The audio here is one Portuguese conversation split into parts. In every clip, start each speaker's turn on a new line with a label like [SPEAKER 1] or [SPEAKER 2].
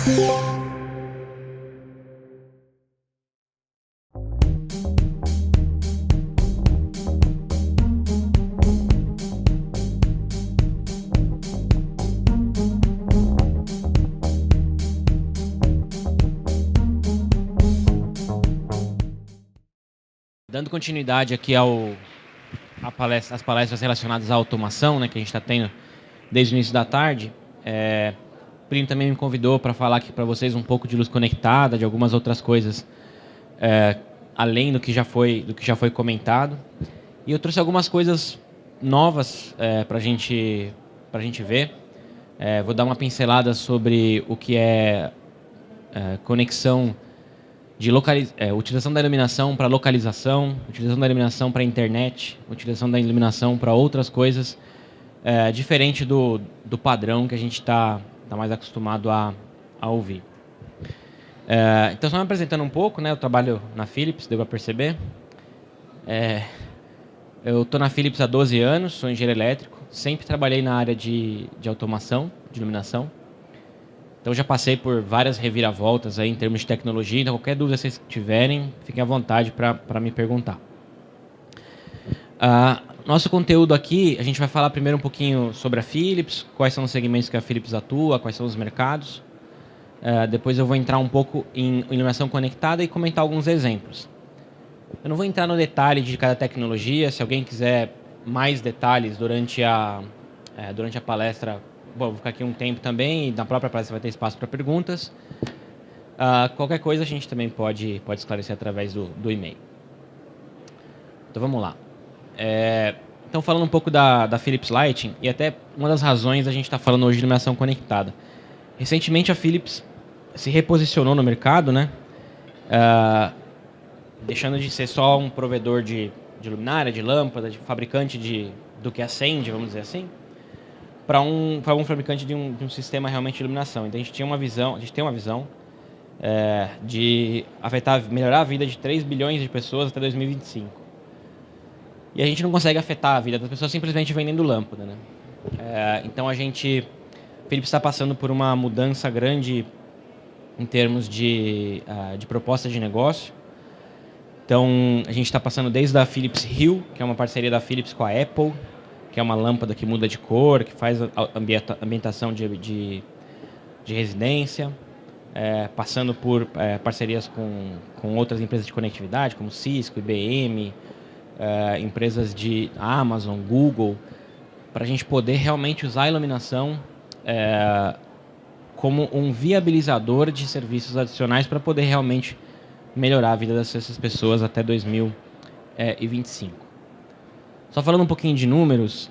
[SPEAKER 1] Dando continuidade aqui às palestras relacionadas à automação, né, que a gente está tendo desde o início da tarde, o Plínio também me convidou para falar aqui para vocês um pouco de luz conectada, de algumas outras coisas, além do que já foi comentado. E eu trouxe algumas coisas novas para a gente ver. Vou dar uma pincelada sobre o que é conexão de utilização da iluminação para localização, utilização da iluminação para internet, utilização da iluminação para outras coisas, diferente do padrão que a gente está mais acostumado a ouvir. Então, só me apresentando um pouco, né? Eu trabalho na Philips, deu para perceber. Eu estou na Philips há 12 anos, sou engenheiro elétrico, sempre trabalhei na área de automação, de iluminação. Então, já passei por várias reviravoltas aí em termos de tecnologia. Então, qualquer dúvida que vocês tiverem, fiquem à vontade para me perguntar. Nosso conteúdo aqui, a gente vai falar primeiro um pouquinho sobre a Philips, quais são os segmentos que a Philips atua, quais são os mercados. Depois eu vou entrar um pouco em iluminação conectada e comentar alguns exemplos. Eu não vou entrar no detalhe de cada tecnologia. Se alguém quiser mais detalhes durante a palestra, bom, vou ficar aqui um tempo também, e na própria palestra vai ter espaço para perguntas. Qualquer coisa a gente também pode esclarecer através do e-mail. Então vamos lá. Então falando um pouco da Philips Lighting, e até uma das razões da gente estar falando hoje de iluminação conectada. Recentemente a Philips se reposicionou no mercado, né? Deixando de ser só um provedor de luminária, de lâmpada, de fabricante do que acende, vamos dizer assim, para um fabricante de um sistema realmente de iluminação. Então a gente tem uma visão de melhorar a vida de 3 bilhões de pessoas até 2025. E a gente não consegue afetar a vida das pessoas simplesmente vendendo lâmpada, né? Então a Philips está passando por uma mudança grande em termos de proposta de negócio. Então a gente está passando desde a Philips Hue, que é uma parceria da Philips com a Apple, que é uma lâmpada que muda de cor, que faz a ambientação de residência, passando por parcerias com outras empresas de conectividade, como Cisco, IBM, empresas de Amazon, Google, para a gente poder realmente usar a iluminação como um viabilizador de serviços adicionais para poder realmente melhorar a vida dessas pessoas até 2025. Só falando um pouquinho de números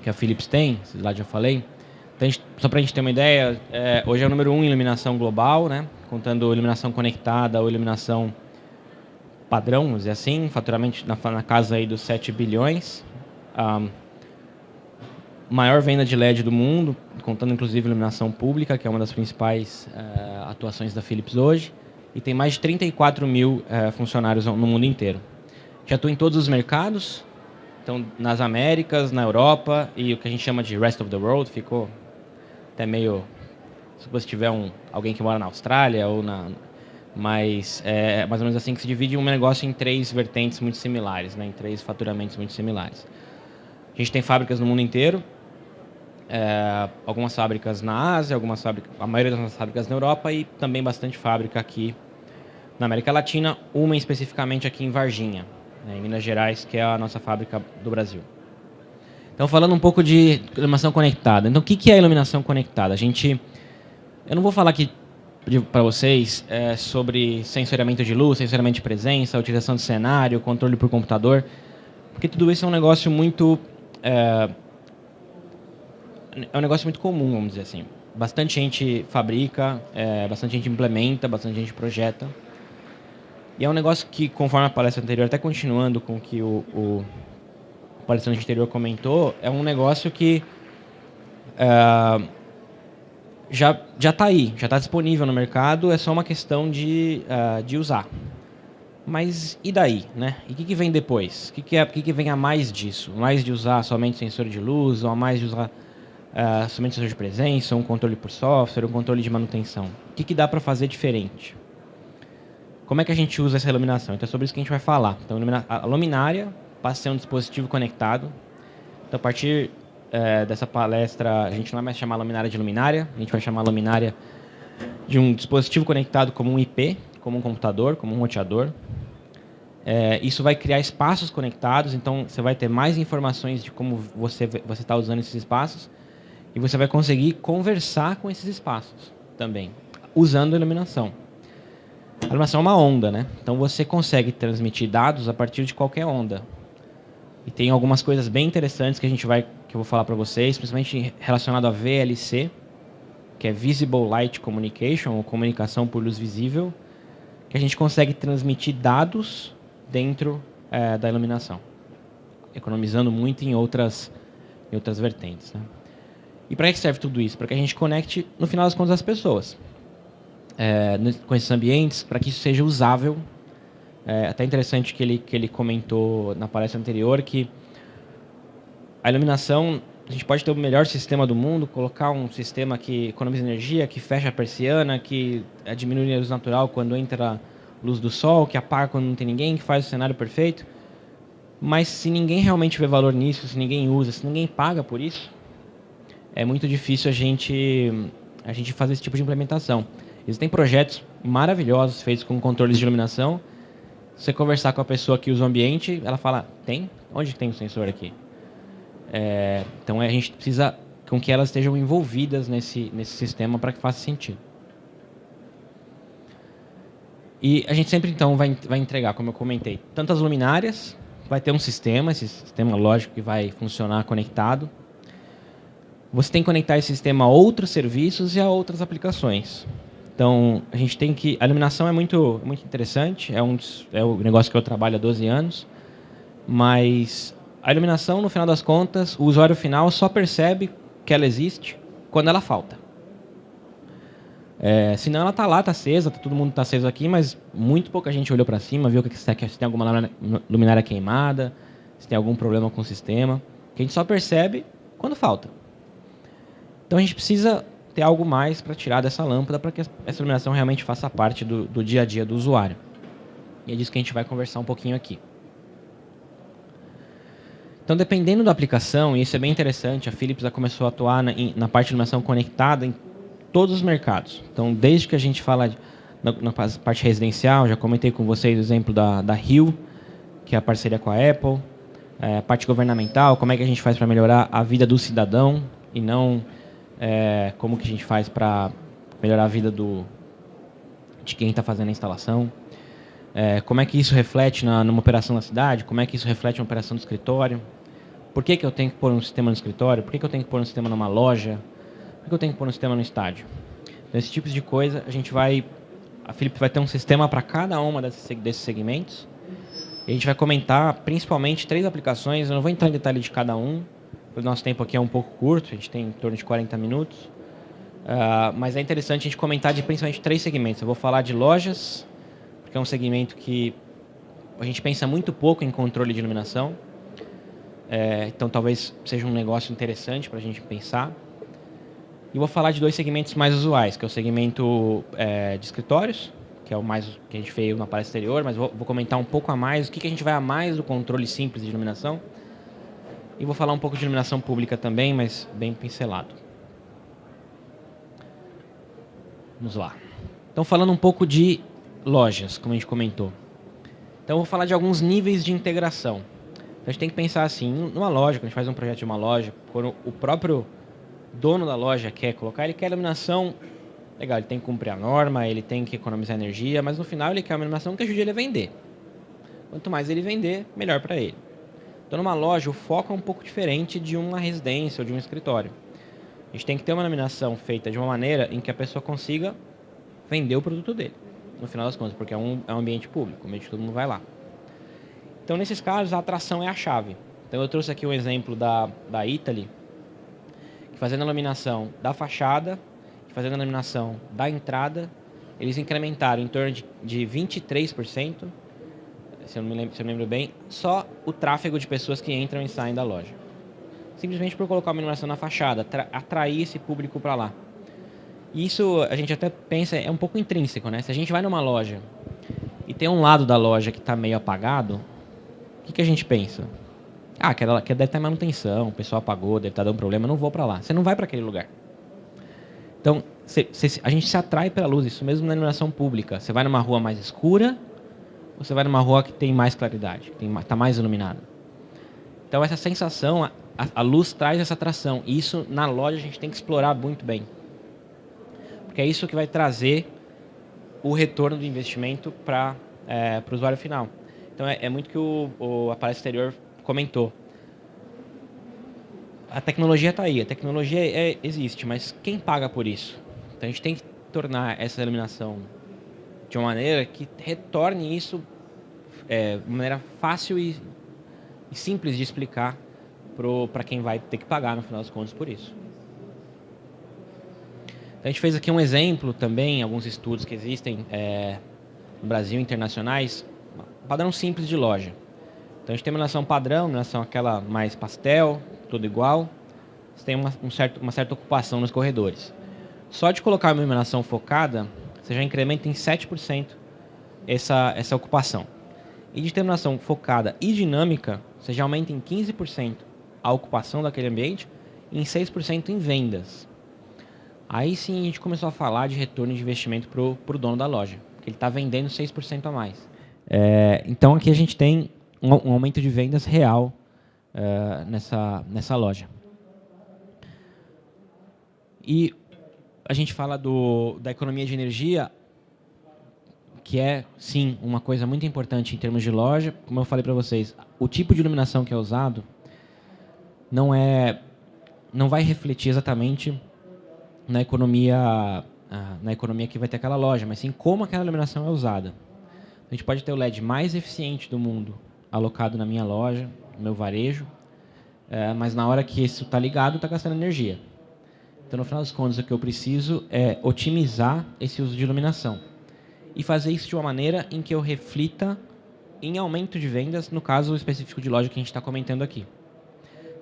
[SPEAKER 1] que a Philips tem, esse slide já falei. Então, só para a gente ter uma ideia, hoje é o número 1 em iluminação global, né? Contando iluminação conectada ou iluminação padrão, vamos dizer assim, faturamento na casa aí dos 7 bilhões. Maior venda de LED do mundo, contando inclusive iluminação pública, que é uma das principais atuações da Philips hoje. E tem mais de 34 mil funcionários no mundo inteiro. Já atua em todos os mercados, então nas Américas, na Europa e o que a gente chama de Rest of the World, ficou até meio... Se você tiver alguém que mora na Austrália, mas é mais ou menos assim que se divide um negócio em 3 vertentes muito similares, né, em 3 faturamentos muito similares. A gente tem fábricas no mundo inteiro, algumas fábricas na Ásia, a maioria das nossas fábricas na Europa e também bastante fábrica aqui na América Latina, uma especificamente aqui em Varginha, em Minas Gerais, que é a nossa fábrica do Brasil. Então, falando um pouco de iluminação conectada. Então, o que é a iluminação conectada? Eu não vou falar aqui para vocês sobre sensoriamento de luz, sensoriamento de presença, utilização de cenário, controle por computador, porque tudo isso é um negócio muito... é um negócio muito comum, vamos dizer assim. Bastante gente fabrica, bastante gente implementa, bastante gente projeta. E é um negócio que, conforme a palestra anterior, até continuando com o que o palestrante anterior comentou, é um negócio que já está aí, já está disponível no mercado, é só uma questão de usar. Mas e daí, né? E o que vem depois? O que vem a mais disso? Mais de usar somente sensor de luz, ou a mais de usar somente sensor de presença, um controle por software, um controle de manutenção. O que dá para fazer diferente? Como é que a gente usa essa iluminação? Então é sobre isso que a gente vai falar. Então a luminária passa a ser um dispositivo conectado. Então a partir dessa palestra, a gente não vai mais chamar a luminária de luminária, a gente vai chamar a luminária de um dispositivo conectado como um IP, como um computador, como um roteador. Isso vai criar espaços conectados, então você vai ter mais informações de como você está usando esses espaços e você vai conseguir conversar com esses espaços também, usando a iluminação. A iluminação é uma onda, né? Então você consegue transmitir dados a partir de qualquer onda. E tem algumas coisas bem interessantes que eu vou falar para vocês, principalmente relacionado a VLC, que é Visible Light Communication, ou comunicação por luz visível, que a gente consegue transmitir dados dentro da iluminação, economizando muito em outras vertentes, né? E para que serve tudo isso? Para que a gente conecte, no final das contas, as pessoas com esses ambientes, para que isso seja usável. Até interessante que ele comentou na palestra anterior que a iluminação, a gente pode ter o melhor sistema do mundo, colocar um sistema que economiza energia, que fecha a persiana, que diminui a luz natural quando entra a luz do sol, que apaga quando não tem ninguém, que faz o cenário perfeito. Mas se ninguém realmente vê valor nisso, se ninguém usa, se ninguém paga por isso, é muito difícil a gente fazer esse tipo de implementação. Existem projetos maravilhosos feitos com controles de iluminação. Se você conversar com a pessoa que usa o ambiente, ela fala, tem? Onde tem o sensor aqui? Então a gente precisa com que elas estejam envolvidas nesse sistema para que faça sentido. E a gente sempre então vai entregar, como eu comentei, tantas luminárias, vai ter um sistema, esse sistema lógico que vai funcionar conectado. Você tem que conectar esse sistema a outros serviços e a outras aplicações. Então, a gente tem que... A iluminação é muito interessante, é o negócio que eu trabalho há 12 anos, mas a iluminação, no final das contas, o usuário final só percebe que ela existe quando ela falta. Senão ela está lá, está acesa, todo mundo está aceso aqui, mas muito pouca gente olhou para cima, viu se tem alguma luminária queimada, se tem algum problema com o sistema, que a gente só percebe quando falta. Então a gente precisa ter algo mais para tirar dessa lâmpada para que essa iluminação realmente faça parte do dia a dia do usuário. E é disso que a gente vai conversar um pouquinho aqui. Então, dependendo da aplicação, e isso é bem interessante, a Philips já começou a atuar na parte de iluminação conectada em todos os mercados. Então, desde que a gente fala na parte residencial, já comentei com vocês o exemplo da Rio, que é a parceria com a Apple, a parte governamental, como é que a gente faz para melhorar a vida do cidadão e não como que a gente faz para melhorar a vida de quem está fazendo a instalação. Como é que isso reflete numa operação da cidade, como é que isso reflete na operação do escritório. Por que eu tenho que pôr um sistema no escritório? Por que eu tenho que pôr um sistema numa loja? Por que eu tenho que pôr um sistema no estádio? Então, esse tipo de coisa, a Philips vai ter um sistema para cada uma desses segmentos. E a gente vai comentar principalmente 3 aplicações. Eu não vou entrar em detalhe de cada um, porque o nosso tempo aqui é um pouco curto, a gente tem em torno de 40 minutos. Mas é interessante a gente comentar de principalmente 3 segmentos. Eu vou falar de lojas, porque é um segmento que a gente pensa muito pouco em controle de iluminação. Então talvez seja um negócio interessante para a gente pensar. E vou falar de 2 segmentos mais usuais, que é o segmento de escritórios, que é o mais que a gente fez na palestra anterior, mas vou comentar um pouco a mais, o que a gente vai a mais do controle simples de iluminação. E vou falar um pouco de iluminação pública também, mas bem pincelado. Vamos lá. Então, falando um pouco de lojas, como a gente comentou. Então, eu vou falar de alguns níveis de integração. Então, a gente tem que pensar assim, numa loja, quando a gente faz um projeto de uma loja, quando o próprio dono da loja quer colocar, ele quer iluminação, legal, ele tem que cumprir a norma, ele tem que economizar energia, mas no final ele quer uma iluminação que ajude ele a vender. Quanto mais ele vender, melhor para ele. Então, numa loja, o foco é um pouco diferente de uma residência ou de um escritório. A gente tem que ter uma iluminação feita de uma maneira em que a pessoa consiga vender o produto dele, no final das contas, porque é um ambiente público, o ambiente todo mundo vai lá. Então, nesses casos, a atração é a chave. Então, eu trouxe aqui um exemplo da Italy, que fazendo a iluminação da fachada, fazendo a iluminação da entrada, eles incrementaram em torno de 23%, se eu não me lembro bem, só o tráfego de pessoas que entram e saem da loja. simplesmente por colocar uma iluminação na fachada, atrair esse público para lá. Isso a gente até pensa, é um pouco intrínseco, né? Se a gente vai numa loja e tem um lado da loja que está meio apagado, o que a gente pensa? Ah, que deve estar em manutenção, o pessoal apagou, deve estar dando problema, eu não vou para lá. Você não vai para aquele lugar. Então, a gente se atrai pela luz, isso mesmo na iluminação pública. Você vai numa rua mais escura ou você vai numa rua que tem mais claridade, que está mais iluminada? Então, essa sensação, a luz traz essa atração. E isso, na loja, a gente tem que explorar muito bem. Porque é isso que vai trazer o retorno do investimento para o usuário final. Então, é muito que o Aparece Exterior comentou. A tecnologia está aí, a tecnologia existe, mas quem paga por isso? Então a gente tem que tornar essa iluminação de uma maneira que retorne isso de uma maneira fácil e simples de explicar para quem vai ter que pagar no final das contas por isso. Então a gente fez aqui um exemplo também, alguns estudos que existem no Brasil, internacionais, padrão simples de loja. Então a gente tem uma iluminação padrão, iluminação aquela mais pastel, tudo igual. Você tem uma certa ocupação nos corredores. Só de colocar uma iluminação focada, você já incrementa em 7% essa ocupação. E de ter iluminação focada e dinâmica, você já aumenta em 15% a ocupação daquele ambiente e em 6% em vendas. Aí sim a gente começou a falar de retorno de investimento para o dono da loja, porque ele está vendendo 6% a mais. Então aqui a gente tem um aumento de vendas real nessa loja. E a gente fala da economia de energia, que é, sim, uma coisa muito importante em termos de loja. Como eu falei para vocês, o tipo de iluminação que é usado não vai refletir exatamente na economia que vai ter aquela loja, mas sim como aquela iluminação é usada. A gente pode ter o LED mais eficiente do mundo alocado na minha loja, no meu varejo, mas na hora que isso está ligado, está gastando energia. Então, no final das contas, o que eu preciso é otimizar esse uso de iluminação e fazer isso de uma maneira em que eu reflita em aumento de vendas, no caso específico de loja que a gente está comentando aqui.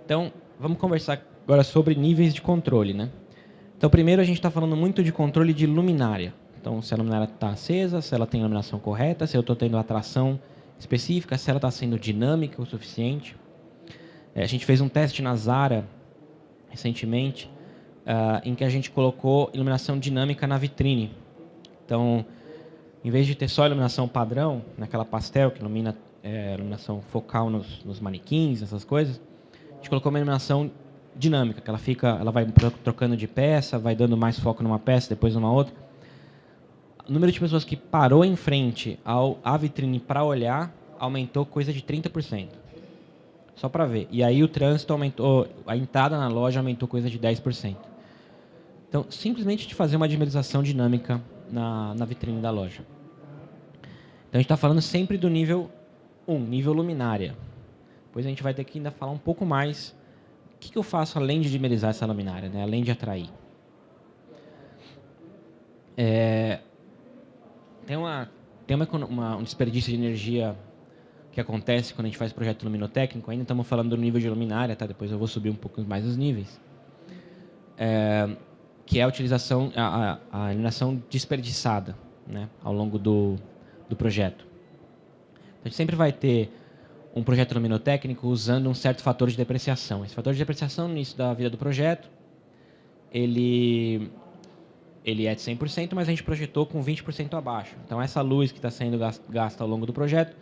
[SPEAKER 1] Então, vamos conversar agora sobre níveis de controle, né? Então, primeiro a gente está falando muito de controle de luminária. Então, se a luminária está acesa, se ela tem a iluminação correta, se eu estou tendo atração específica, se ela está sendo dinâmica o suficiente. A gente fez um teste na Zara recentemente, em que a gente colocou iluminação dinâmica na vitrine. Então, em vez de ter só iluminação padrão, naquela pastel que ilumina iluminação focal nos manequins, essas coisas, a gente colocou uma iluminação dinâmica, que ela vai trocando de peça, vai dando mais foco numa peça, depois numa outra. O número de pessoas que parou em frente à vitrine para olhar aumentou coisa de 30%. Só para ver. E aí o trânsito aumentou, a entrada na loja aumentou coisa de 10%. Então, simplesmente de fazer uma dimerização dinâmica na vitrine da loja. Então, a gente está falando sempre do nível 1, nível luminária. Depois a gente vai ter que ainda falar um pouco mais o que eu faço além de dimerizar essa luminária, né? Além de atrair. Tem um desperdício de energia que acontece quando a gente faz projeto luminotécnico. Ainda estamos falando do nível de luminária, tá? Depois eu vou subir um pouco mais os níveis. Que é a utilização, a iluminação desperdiçada, né, ao longo do projeto. Então, a gente sempre vai ter um projeto luminotécnico usando um certo fator de depreciação. Esse fator de depreciação, no início da vida do projeto, ele é de 100%, mas a gente projetou com 20% abaixo. Então, essa luz que está sendo gasta ao longo do projeto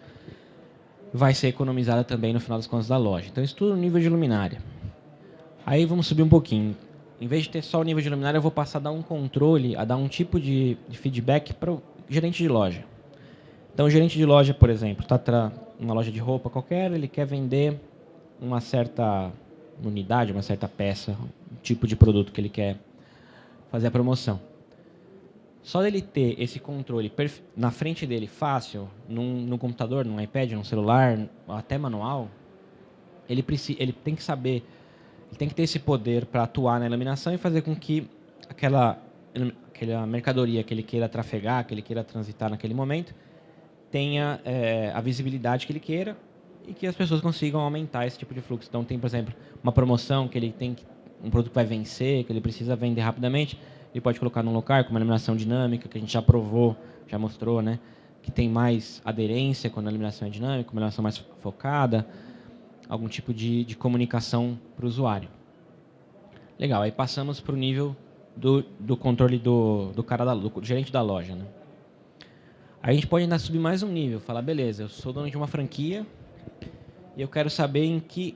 [SPEAKER 1] vai ser economizada também no final das contas da loja. Então, isso tudo no nível de luminária. Aí, vamos subir um pouquinho. Em vez de ter só o nível de luminária, eu vou passar a dar um controle, a dar um tipo de feedback para o gerente de loja. Então, o gerente de loja, por exemplo, está numa loja de roupa qualquer, ele quer vender uma certa unidade, uma certa peça, um tipo de produto que ele quer fazer a promoção. Só dele ter esse controle na frente dele fácil, num computador, num iPad, num celular, até manual, ele tem que saber, ele tem que ter esse poder para atuar na iluminação e fazer com que aquela mercadoria que ele queira trafegar, que ele queira transitar naquele momento, tenha a visibilidade que ele queira e que as pessoas consigam aumentar esse tipo de fluxo. Então, tem, por exemplo, uma promoção que ele tem um produto que vai vencer, que ele precisa vender rapidamente, ele pode colocar num local com uma eliminação dinâmica, que a gente já provou, já mostrou, né? Que tem mais aderência quando a eliminação é dinâmica, uma eliminação mais focada, algum tipo de comunicação para o usuário. Legal, aí passamos para o nível do controle do cara do gerente da loja, né? Aí a gente pode ainda subir mais um nível, falar, beleza, eu sou dono de uma franquia e eu quero saber em que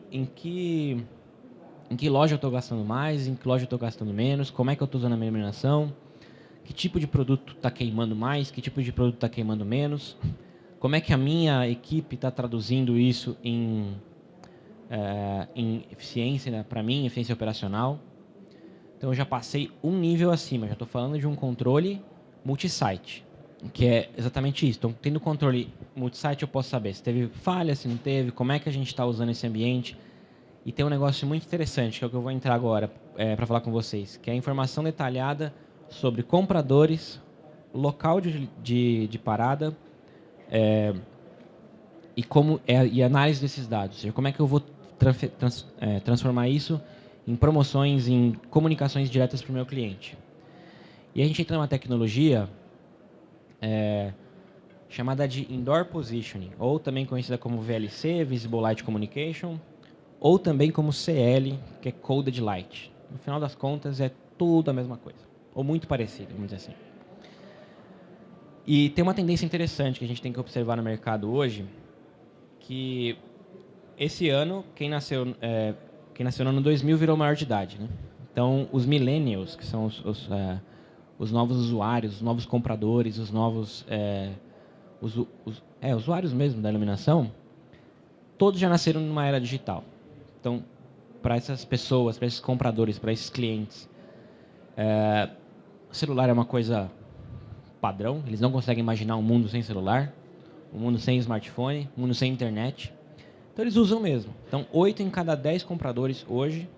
[SPEAKER 1] loja eu estou gastando mais, em que loja eu estou gastando menos, como é que eu estou usando a minha iluminação, que tipo de produto está queimando mais, que tipo de produto está queimando menos, como é que a minha equipe está traduzindo isso em eficiência, né, para mim, eficiência operacional. Então eu já passei um nível acima, já estou falando de um controle multisite, que é exatamente isso. Então, tendo controle multisite, eu posso saber se teve falha, se não teve, como é que a gente está usando esse ambiente. E tem um negócio muito interessante, que é o que eu vou entrar agora para falar com vocês, que é a informação detalhada sobre compradores, local de parada e análise desses dados. Ou seja, como é que eu vou transformar isso em promoções, em comunicações diretas para o meu cliente. E a gente entra numa tecnologia chamada de Indoor Positioning, ou também conhecida como VLC, Visible Light Communication, ou também como CL, que é Coded Light. No final das contas, é tudo a mesma coisa, ou muito parecido, vamos dizer assim. E tem uma tendência interessante que a gente tem que observar no mercado hoje, que esse ano, quem nasceu no ano 2000 virou maior de idade, né? Então, os millennials, que são os novos usuários, os novos compradores, os novos usuários mesmo da iluminação, todos já nasceram numa era digital. Então, para essas pessoas, para esses compradores, para esses clientes, o celular é uma coisa padrão. Eles não conseguem imaginar um mundo sem celular, um mundo sem smartphone, um mundo sem internet. Então, eles usam mesmo. Então, 8 em cada 10 compradores hoje,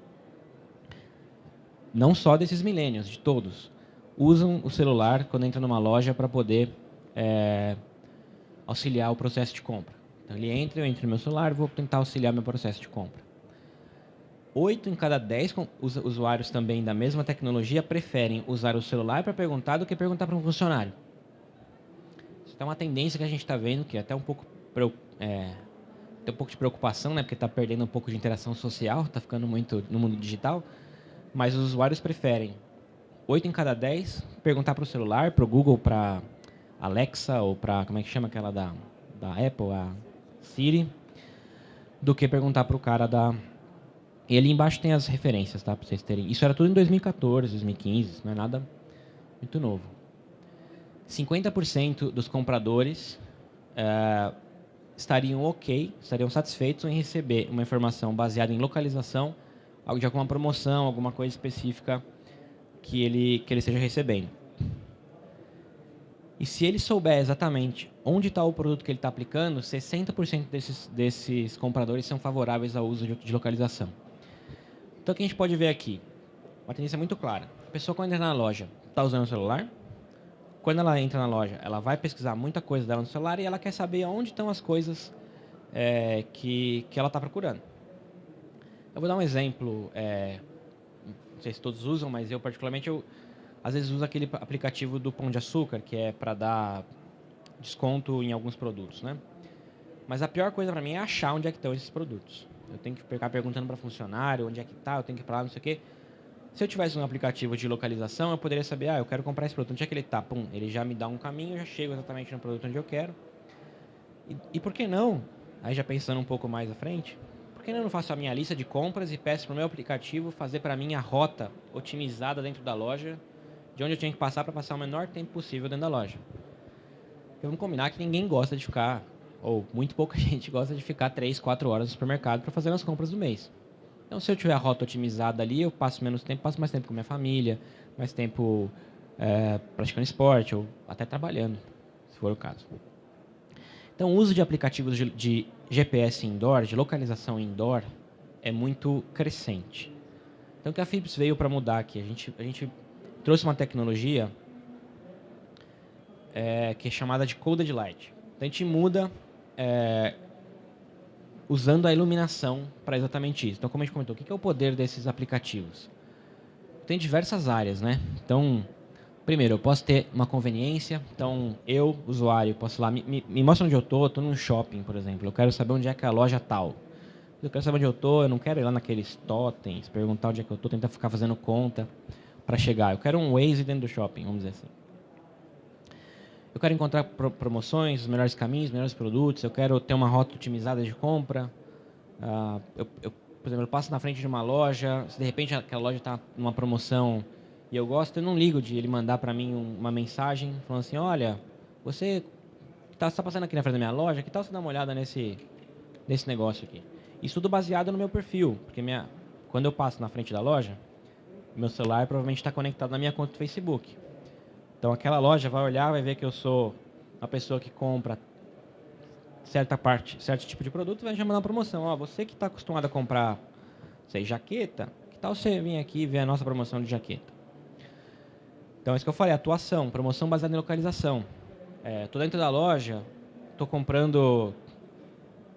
[SPEAKER 1] não só desses millennials, de todos, usam o celular quando entram numa loja para poder auxiliar o processo de compra. Então, ele entra, eu entro no meu celular e vou tentar auxiliar meu processo de compra. 8 em cada 10 usuários também da mesma tecnologia preferem usar o celular para perguntar do que perguntar para um funcionário. Isso é uma tendência que a gente está vendo, que é até um pouco tem um pouco de preocupação, né, porque está perdendo um pouco de interação social, está ficando muito no mundo digital, mas os usuários preferem 8 em cada 10 perguntar para o celular, para o Google, para Alexa ou para, como é que chama aquela da Apple, a Siri, do que perguntar para o cara da... E ali embaixo tem as referências, tá, para vocês terem. Isso era tudo em 2014, 2015, não é nada muito novo. 50% dos compradores estariam satisfeitos em receber uma informação baseada em localização, algo de alguma promoção, alguma coisa específica que ele esteja recebendo. E se ele souber exatamente onde está o produto que ele está aplicando, 60% desses compradores são favoráveis ao uso de localização. Então, o que a gente pode ver aqui? Uma tendência muito clara. A pessoa, quando entra na loja, está usando o celular. Quando ela entra na loja, ela vai pesquisar muita coisa dela no celular e ela quer saber onde estão as coisas que ela está procurando. Eu vou dar um exemplo, não sei se todos usam, mas eu particularmente, às vezes uso aquele aplicativo do Pão de Açúcar, que é para dar desconto em alguns produtos, né? Mas a pior coisa para mim é achar onde é que estão esses produtos. Eu tenho que ficar perguntando para funcionário onde é que está, eu tenho que ir para lá, não sei o quê. Se eu tivesse um aplicativo de localização, eu poderia saber, eu quero comprar esse produto, onde é que ele está? Pum, ele já me dá um caminho, eu já chego exatamente no produto onde eu quero. E por que não, aí já pensando um pouco mais à frente, por que não eu faço a minha lista de compras e peço para o meu aplicativo fazer para mim a rota otimizada dentro da loja, de onde eu tinha que passar para passar o menor tempo possível dentro da loja? Vamos combinar que ninguém gosta de ficar, ou muito pouca gente gosta de ficar 3, 4 horas no supermercado para fazer as compras do mês. Então, se eu tiver a rota otimizada ali, eu passo menos tempo, passo mais tempo com minha família, mais tempo praticando esporte ou até trabalhando, se for o caso. Então, o uso de aplicativos de GPS indoor, de localização indoor, é muito crescente. Então, o que a Philips veio para mudar aqui? A gente trouxe uma tecnologia que é chamada de Coded Light. Então, a gente muda usando a iluminação para exatamente isso. Então, como a gente comentou, o que é o poder desses aplicativos? Tem diversas áreas, né? Então, primeiro, eu posso ter uma conveniência. Então, eu, usuário, posso ir lá, me mostra onde eu estou num shopping, por exemplo. Eu quero saber onde é que é a loja tal. Eu quero saber onde eu estou, eu não quero ir lá naqueles totens, perguntar onde é que eu estou, tentar ficar fazendo conta para chegar. Eu quero um Waze dentro do shopping, vamos dizer assim. Eu quero encontrar promoções, os melhores caminhos, os melhores produtos. Eu quero ter uma rota otimizada de compra. Por exemplo, eu passo na frente de uma loja, se de repente aquela loja está numa promoção e eu gosto, eu não ligo de ele mandar para mim uma mensagem falando assim, olha, você está passando aqui na frente da minha loja, que tal você dar uma olhada nesse negócio aqui? Isso tudo baseado no meu perfil, porque quando eu passo na frente da loja, meu celular provavelmente está conectado na minha conta do Facebook. Então aquela loja vai olhar, vai ver que eu sou uma pessoa que compra certo tipo de produto, vai já mandar uma promoção. Ó, você que está acostumado a comprar, sei, jaqueta, que tal você vir aqui e ver a nossa promoção de jaqueta? Então é isso que eu falei, atuação, promoção baseada em localização. Estou dentro da loja, estou comprando,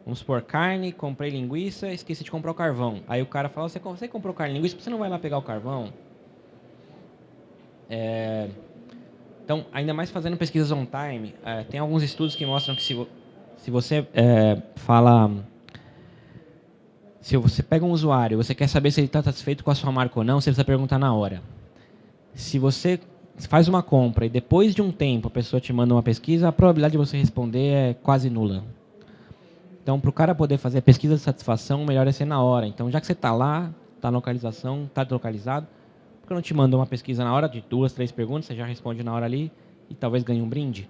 [SPEAKER 1] vamos supor, carne, comprei linguiça, esqueci de comprar o carvão. Aí o cara fala, você comprou carne e linguiça, por que você não vai lá pegar o carvão? Então, ainda mais fazendo pesquisas on time, tem alguns estudos que mostram que se você se você pega um usuário, você quer saber se ele está satisfeito com a sua marca ou não, você precisa perguntar na hora. Se você faz uma compra e depois de um tempo a pessoa te manda uma pesquisa, a probabilidade de você responder é quase nula. Então, para o cara poder fazer a pesquisa de satisfação, o melhor é ser na hora. Então, já que você está lá, está na localização, está localizado, por que não te manda uma pesquisa na hora de 2, 3 perguntas, você já responde na hora ali e talvez ganhe um brinde?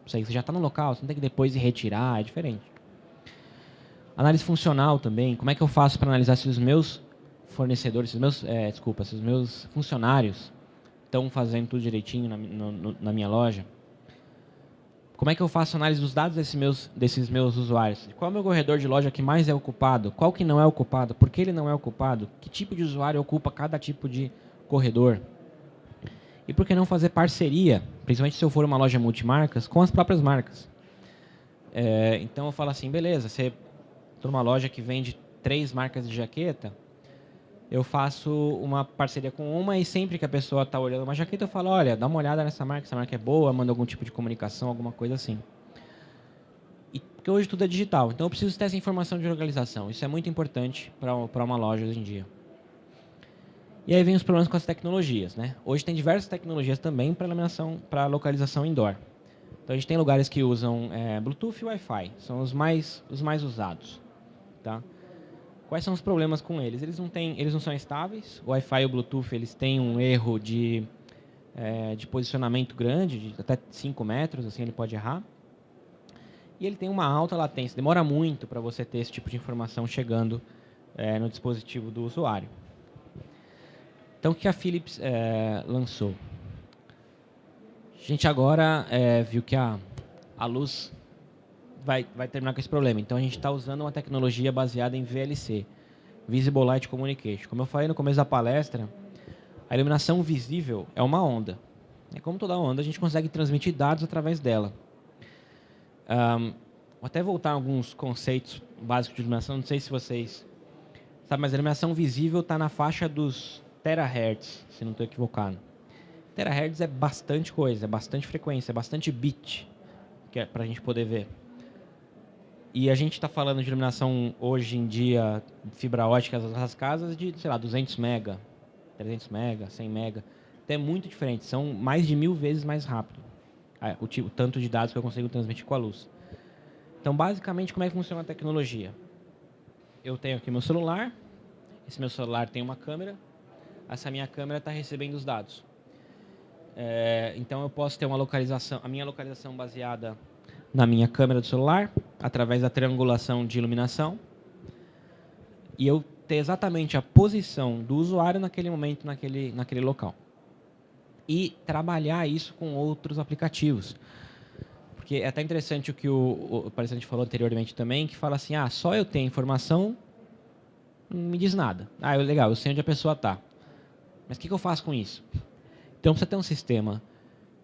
[SPEAKER 1] Você já está no local, você não tem que depois ir retirar, é diferente. Análise funcional também. Como é que eu faço para analisar se os meus fornecedores, se os meus funcionários estão fazendo tudo direitinho na minha loja? Como é que eu faço análise dos dados desses meus usuários? Qual é o meu corredor de loja que mais é ocupado? Qual que não é ocupado? Por que ele não é ocupado? Que tipo de usuário ocupa cada tipo de corredor? E por que não fazer parceria, principalmente se eu for uma loja multimarcas, com as próprias marcas? Então eu falo assim, beleza, você estou numa loja que vende 3 marcas de jaqueta, eu faço uma parceria com uma e sempre que a pessoa está olhando uma jaqueta, eu falo, olha, dá uma olhada nessa marca, essa marca é boa, manda algum tipo de comunicação, alguma coisa assim. Porque hoje tudo é digital, então eu preciso ter essa informação de localização. Isso é muito importante para uma loja hoje em dia. E aí vem os problemas com as tecnologias, né? Hoje tem diversas tecnologias também para iluminação, para localização indoor. Então a gente tem lugares que usam Bluetooth e Wi-Fi, são os mais usados, tá? Quais são os problemas com eles? Eles não são estáveis. O Wi-Fi e o Bluetooth eles têm um erro de posicionamento grande, de até 5 metros, assim ele pode errar. E ele tem uma alta latência. Demora muito para você ter esse tipo de informação chegando no dispositivo do usuário. Então, o que a Philips lançou? A gente agora viu que a luz vai terminar com esse problema. Então, a gente está usando uma tecnologia baseada em VLC, Visible Light Communication. Como eu falei no começo da palestra, a iluminação visível é uma onda. E como toda onda, a gente consegue transmitir dados através dela. Vou até voltar a alguns conceitos básicos de iluminação. Não sei se vocês sabem, mas a iluminação visível está na faixa dos terahertz, se não estou equivocado. Terahertz é bastante coisa, é bastante frequência, é bastante bit para a gente poder ver. E a gente está falando de iluminação hoje em dia, fibra ótica das nossas casas, de, sei lá, 200 mega, 300 mega, 100 mega. Então é muito diferente, são mais de 1000 vezes mais rápido o tanto de dados que eu consigo transmitir com a luz. Então, basicamente, como é que funciona a tecnologia? Eu tenho aqui meu celular, esse meu celular tem uma câmera, essa minha câmera está recebendo os dados. Então, eu posso ter a minha localização baseada na minha câmera do celular, através da triangulação de iluminação, e eu ter exatamente a posição do usuário naquele momento, naquele local. E trabalhar isso com outros aplicativos. Porque é até interessante o que o palestrante falou anteriormente também, que fala assim, só eu tenho informação, não me diz nada. Legal, eu sei onde a pessoa está. Mas o que eu faço com isso? Então, precisa ter um sistema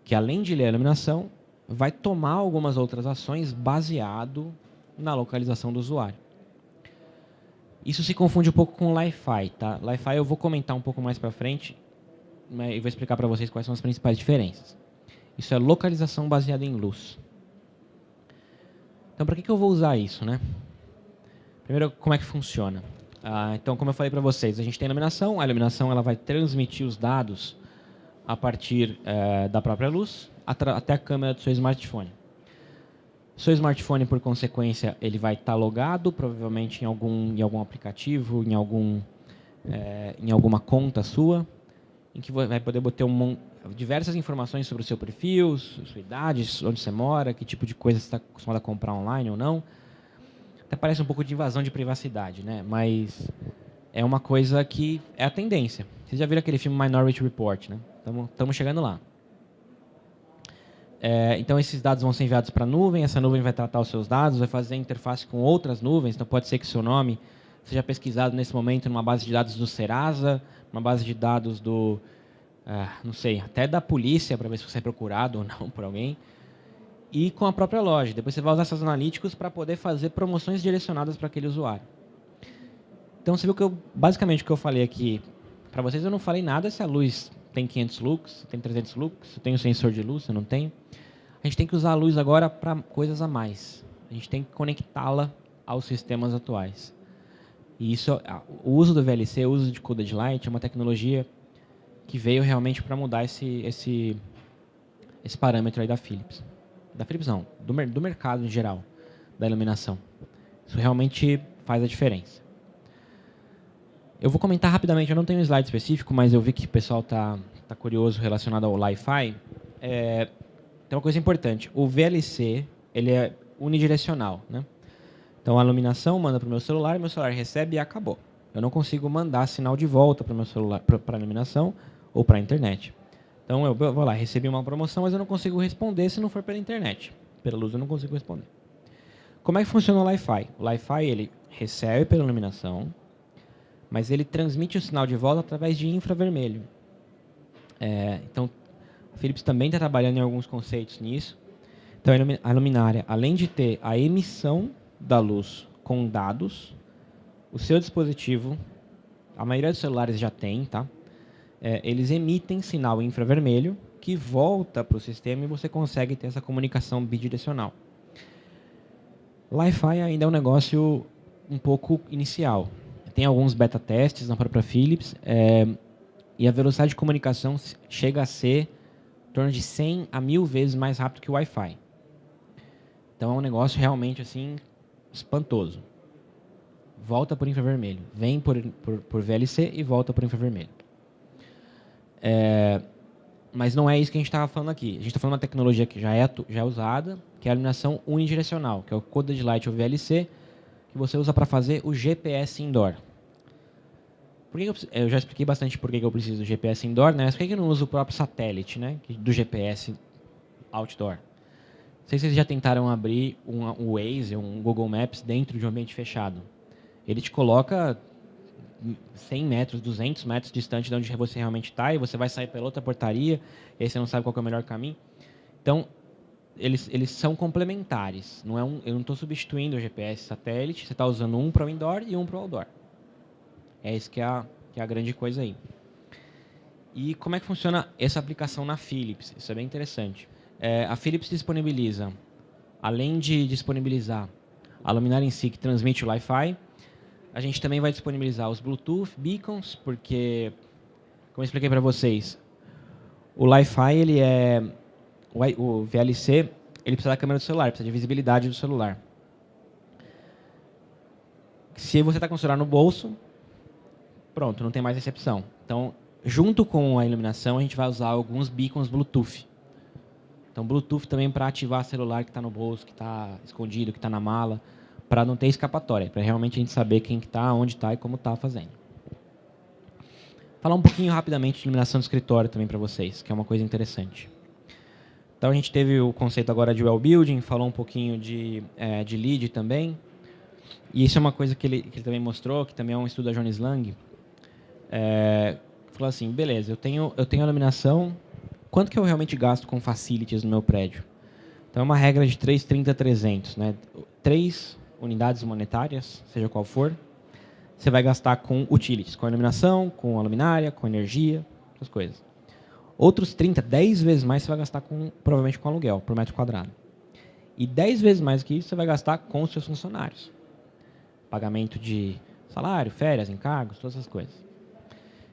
[SPEAKER 1] que, além de ler a iluminação, vai tomar algumas outras ações baseado na localização do usuário. Isso se confunde um pouco com o Li-Fi, tá? Li-Fi eu vou comentar um pouco mais para frente e vou explicar para vocês quais são as principais diferenças. Isso é localização baseada em luz. Então, para que eu vou usar isso, né? Primeiro, como é que funciona? Então, como eu falei para vocês, a gente tem a iluminação ela vai transmitir os dados a partir da própria luz até a câmera do seu smartphone. Seu smartphone, por consequência, ele vai estar logado, provavelmente em algum aplicativo, em alguma conta sua, em que vai poder botar diversas informações sobre o seu perfil, sua idade, onde você mora, que tipo de coisa você está acostumado a comprar online ou não. Até parece um pouco de invasão de privacidade, né? Mas é uma coisa que é a tendência. Vocês já viram aquele filme Minority Report, né? Estamos chegando lá. Então, esses dados vão ser enviados para a nuvem, essa nuvem vai tratar os seus dados, vai fazer interface com outras nuvens, então pode ser que seu nome seja pesquisado nesse momento numa base de dados do Serasa, uma base de dados do, não sei, até da polícia, para ver se você é procurado ou não por alguém, e com a própria loja. Depois você vai usar esses analíticos para poder fazer promoções direcionadas para aquele usuário. Então, você viu que basicamente o que eu falei aqui, para vocês eu não falei nada se a luz tem 500 lux, tem 300 lux, se tem o sensor de luz, se não tem. A gente tem que usar a luz agora para coisas a mais. A gente tem que conectá-la aos sistemas atuais. E isso, o uso do VLC, o uso de Coded Light, é uma tecnologia que veio realmente para mudar esse parâmetro aí da Philips. Da Philips não, do mercado em geral, da iluminação. Isso realmente faz a diferença. Eu vou comentar rapidamente, eu não tenho um slide específico, mas eu vi que o pessoal está curioso relacionado ao Li-Fi. Tem uma coisa importante, o VLC ele é unidirecional, né? Então a iluminação manda para o meu celular recebe e acabou. Eu não consigo mandar sinal de volta para o meu celular, para a iluminação ou para a internet. Então eu vou lá, recebi uma promoção, mas eu não consigo responder se não for pela internet. Pela luz eu não consigo responder. Como é que funciona o Li-Fi? O Li-Fi ele recebe pela iluminação, mas ele transmite o sinal de volta através de infravermelho. Então, a Philips também está trabalhando em alguns conceitos nisso. Então, a luminária, além de ter a emissão da luz com dados, o seu dispositivo, a maioria dos celulares já tem, tá? Eles emitem sinal infravermelho que volta para o sistema e você consegue ter essa comunicação bidirecional. Li-Fi ainda é um negócio um pouco inicial. Tem alguns beta testes na própria Philips e a velocidade de comunicação chega a ser em torno de 100 a 1000 vezes mais rápido que o Wi-Fi. Então é um negócio realmente assim espantoso. Volta por infravermelho, vem por VLC e volta por infravermelho. Mas não é isso que a gente estava falando aqui. A gente está falando de uma tecnologia que já é usada, que é a iluminação unidirecional, que é o Coded Light ou VLC, que você usa para fazer o GPS indoor. Eu já expliquei bastante por que eu preciso do GPS indoor, né? Mas por que eu não uso o próprio satélite, né? Do GPS outdoor? Não sei se vocês já tentaram abrir um Waze, um Google Maps dentro de um ambiente fechado. Ele te coloca 100 metros, 200 metros distante de onde você realmente está e você vai sair pela outra portaria e aí você não sabe qual é o melhor caminho. Então, eles são complementares. Eu não estou substituindo o GPS satélite, você está usando um para o indoor e um para o outdoor. É isso que é a grande coisa aí. E como é que funciona essa aplicação na Philips? Isso é bem interessante. A Philips disponibiliza, além de disponibilizar a luminária em si que transmite o Li-Fi, a gente também vai disponibilizar os Bluetooth beacons, porque, como eu expliquei para vocês, o Li-Fi, o VLC, ele precisa da câmera do celular, precisa de visibilidade do celular. Se você está com o celular no bolso, pronto, não tem mais recepção. Então, junto com a iluminação, a gente vai usar alguns beacons Bluetooth. Então, Bluetooth também para ativar celular que está no bolso, que está escondido, que está na mala, para não ter escapatória, para realmente a gente saber quem está, onde está e como está fazendo. Falar um pouquinho rapidamente de iluminação do escritório também para vocês, que é uma coisa interessante. Então, a gente teve o conceito agora de well building, falou um pouquinho de LEED também. E isso é uma coisa que ele também mostrou, que também é um estudo da Jones Lang. Falou assim, beleza, eu tenho a iluminação, quanto que eu realmente gasto com facilities no meu prédio? Então, é uma regra de 3, 30, 300. Né? 3 unidades monetárias, seja qual for, você vai gastar com utilities, com a iluminação, com a luminária, com energia, essas coisas. Outros 30, 10 vezes mais você vai gastar provavelmente com aluguel, por metro quadrado. E 10 vezes mais que isso você vai gastar com os seus funcionários. Pagamento de salário, férias, encargos, todas essas coisas.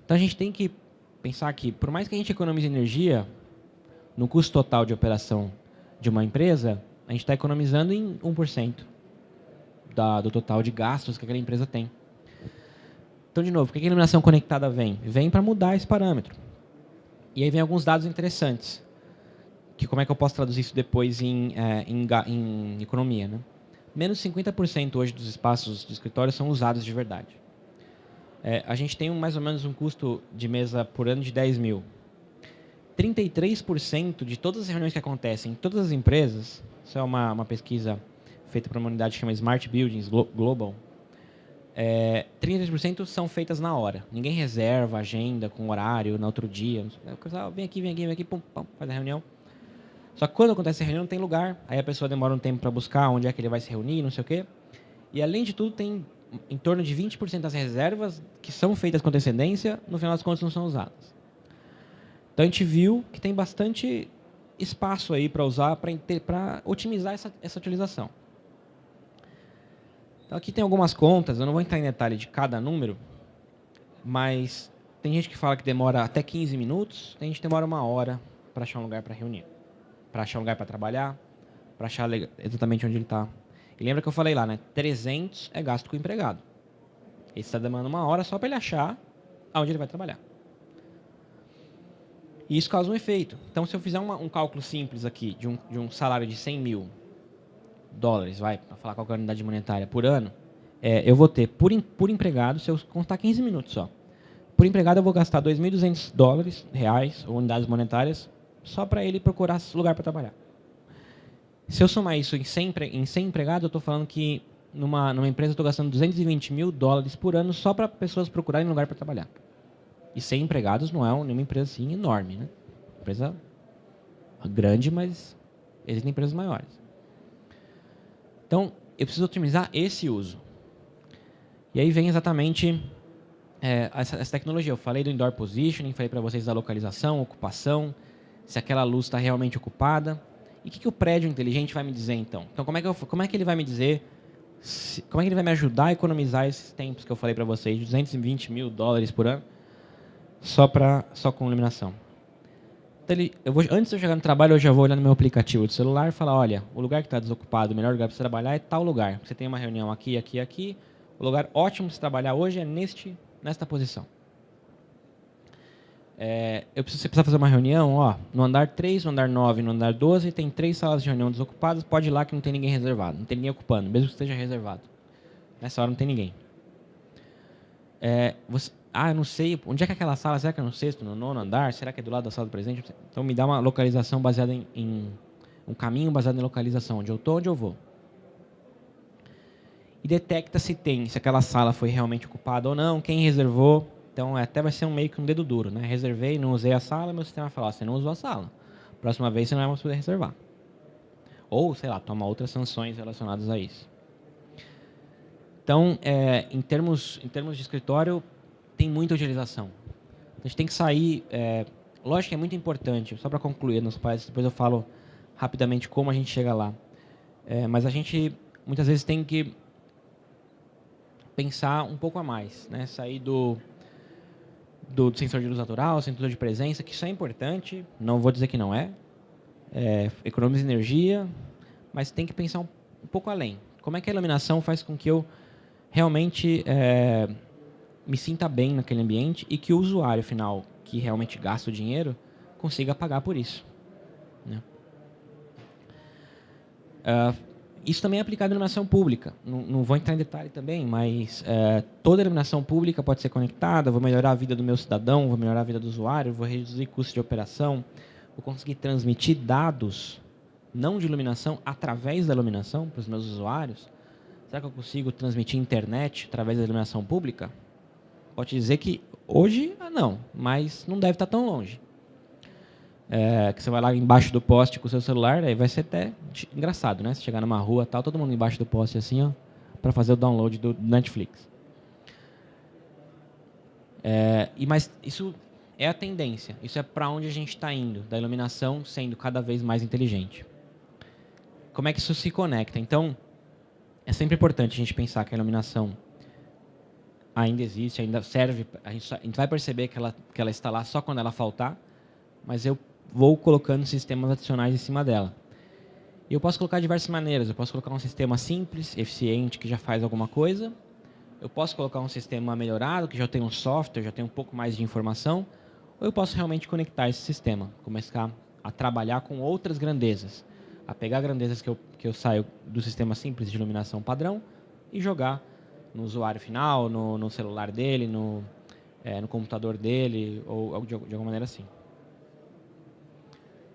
[SPEAKER 1] Então a gente tem que pensar que, por mais que a gente economize energia, no custo total de operação de uma empresa, a gente está economizando em 1% do total de gastos que aquela empresa tem. Então, de novo, por que a iluminação conectada vem? Vem para mudar esse parâmetro. E aí vem alguns dados interessantes. Que como é que eu posso traduzir isso depois em economia? Né? Menos de 50% hoje dos espaços de escritório são usados de verdade. A gente tem mais ou menos um custo de mesa por ano de 10 mil. 33% de todas as reuniões que acontecem em todas as empresas, isso é uma pesquisa feita por uma unidade que chama Smart Buildings Global, 33% são feitas na hora. Ninguém reserva agenda com horário no outro dia. Vem aqui, pum, faz a reunião. Só que quando acontece a reunião não tem lugar, aí a pessoa demora um tempo para buscar onde é que ele vai se reunir, não sei o quê. E além de tudo tem em torno de 20% das reservas que são feitas com antecedência, no final das contas não são usadas. Então a gente viu que tem bastante espaço aí para usar, para otimizar essa utilização. Então aqui tem algumas contas, eu não vou entrar em detalhe de cada número, mas tem gente que fala que demora até 15 minutos, tem gente que demora 1 hora para achar um lugar para reunir, para achar um lugar para trabalhar, para achar exatamente onde ele está. E lembra que eu falei lá, né? 300 é gasto com o empregado. Ele está demandando 1 hora só para ele achar onde ele vai trabalhar. E isso causa um efeito. Então, se eu fizer um cálculo simples aqui de um salário de 100 mil dólares, para falar qual é a unidade monetária, por ano, eu vou ter, por empregado, se eu contar 15 minutos só, por empregado eu vou gastar 2.200 dólares, reais, ou unidades monetárias, só para ele procurar lugar para trabalhar. Se eu somar isso em 100 empregados, eu estou falando que numa empresa eu estou gastando 220 mil dólares por ano só para pessoas procurarem lugar para trabalhar. E 100 empregados não é nenhuma empresa assim enorme, né? Empresa grande, mas existem empresas maiores. Então, eu preciso otimizar esse uso. E aí vem exatamente essa tecnologia. Eu falei do indoor positioning, falei para vocês da localização, ocupação, se aquela luz está realmente ocupada. E o que o prédio inteligente vai me dizer, então? Então, como é que ele vai me dizer, como é que ele vai me ajudar a economizar esses tempos que eu falei para vocês, de 220 mil dólares por ano, só com iluminação? Então, antes de eu chegar no trabalho, eu já vou olhar no meu aplicativo do celular e falar, olha, o lugar que está desocupado, o melhor lugar para você trabalhar é tal lugar. Você tem uma reunião aqui, aqui, aqui. O lugar ótimo para você trabalhar hoje é nesta posição. Você precisa fazer uma reunião, no andar 3, no andar 9, no andar 12, tem 3 salas de reunião desocupadas, pode ir lá que não tem ninguém reservado, não tem ninguém ocupando, mesmo que esteja reservado. Nessa hora não tem ninguém. Eu não sei, onde é que é aquela sala? Será que é no 6º, no 9º andar? Será que é do lado da sala do presidente? Então me dá uma localização baseada em um caminho baseado em localização, onde eu estou, onde eu vou. E detecta se aquela sala foi realmente ocupada ou não, quem reservou. Então até vai ser meio que um dedo duro, né? Reservei, não usei a sala, meu sistema vai falar, você não usou a sala. Próxima vez você não vai mais poder reservar. Ou, sei lá, toma outras sanções relacionadas a isso. Então, em termos de escritório, tem muita utilização. A gente tem que sair... lógico que é muito importante, só para concluir nas palestras, depois eu falo rapidamente como a gente chega lá. Mas a gente, muitas vezes, tem que pensar um pouco a mais, né? Sair do sensor de luz natural, sensor de presença, que isso é importante, não vou dizer que não economiza energia, mas tem que pensar um pouco além. Como é que a iluminação faz com que eu realmente me sinta bem naquele ambiente e que o usuário final, que realmente gasta o dinheiro, consiga pagar por isso, né? Isso também é aplicado à iluminação pública. Não vou entrar em detalhe também, mas toda a iluminação pública pode ser conectada, vou melhorar a vida do meu cidadão, vou melhorar a vida do usuário, vou reduzir custos de operação, vou conseguir transmitir dados, não de iluminação, através da iluminação para os meus usuários. Será que eu consigo transmitir internet através da iluminação pública? Pode dizer que hoje não, mas não deve estar tão longe. Que você vai lá embaixo do poste com o seu celular, aí vai ser até engraçado, né? Você chegar numa rua, todo mundo embaixo do poste assim, para fazer o download do Netflix. Mas isso é a tendência, isso é para onde a gente está indo, da iluminação sendo cada vez mais inteligente. Como é que isso se conecta? Então, é sempre importante a gente pensar que a iluminação ainda existe, ainda serve, a gente vai perceber que ela está lá só quando ela faltar, mas eu vou colocando sistemas adicionais em cima dela. E eu posso colocar de diversas maneiras. Eu posso colocar um sistema simples, eficiente, que já faz alguma coisa. Eu posso colocar um sistema melhorado, que já tem um software, já tem um pouco mais de informação. Ou eu posso realmente conectar esse sistema, começar a trabalhar com outras grandezas. A pegar grandezas que eu saio do sistema simples de iluminação padrão e jogar no usuário final, no celular dele, no computador dele, ou de alguma maneira assim.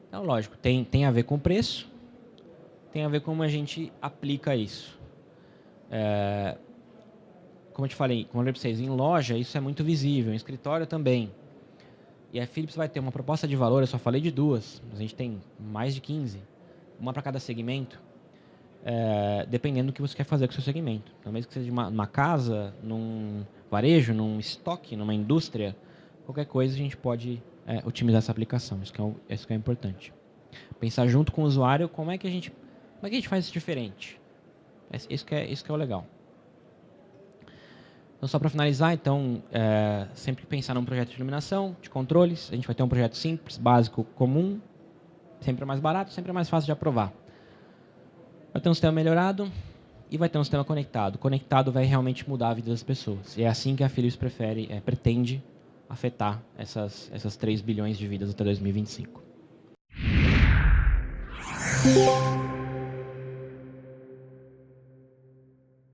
[SPEAKER 1] Então, lógico, tem a ver com o preço, tem a ver com como a gente aplica isso. Como eu te falei, como eu falei para vocês, em loja isso é muito visível, em escritório também. E a Philips vai ter uma proposta de valor, eu só falei de 2, mas a gente tem mais de 15, uma para cada segmento, dependendo do que você quer fazer com o seu segmento. Então, mesmo que seja numa casa, num varejo, num estoque, numa indústria, qualquer coisa a gente pode otimizar essa aplicação, isso que é importante. Pensar junto com o usuário como é que a gente faz isso diferente. Isso que é o legal. Então, só para finalizar, sempre pensar num projeto de iluminação, de controles, a gente vai ter um projeto simples, básico, comum, sempre mais barato, sempre mais fácil de aprovar. Vai ter um sistema melhorado e vai ter um sistema conectado. Conectado vai realmente mudar a vida das pessoas. E é assim que a Philips pretende afetar essas 3 bilhões de vidas até 2025.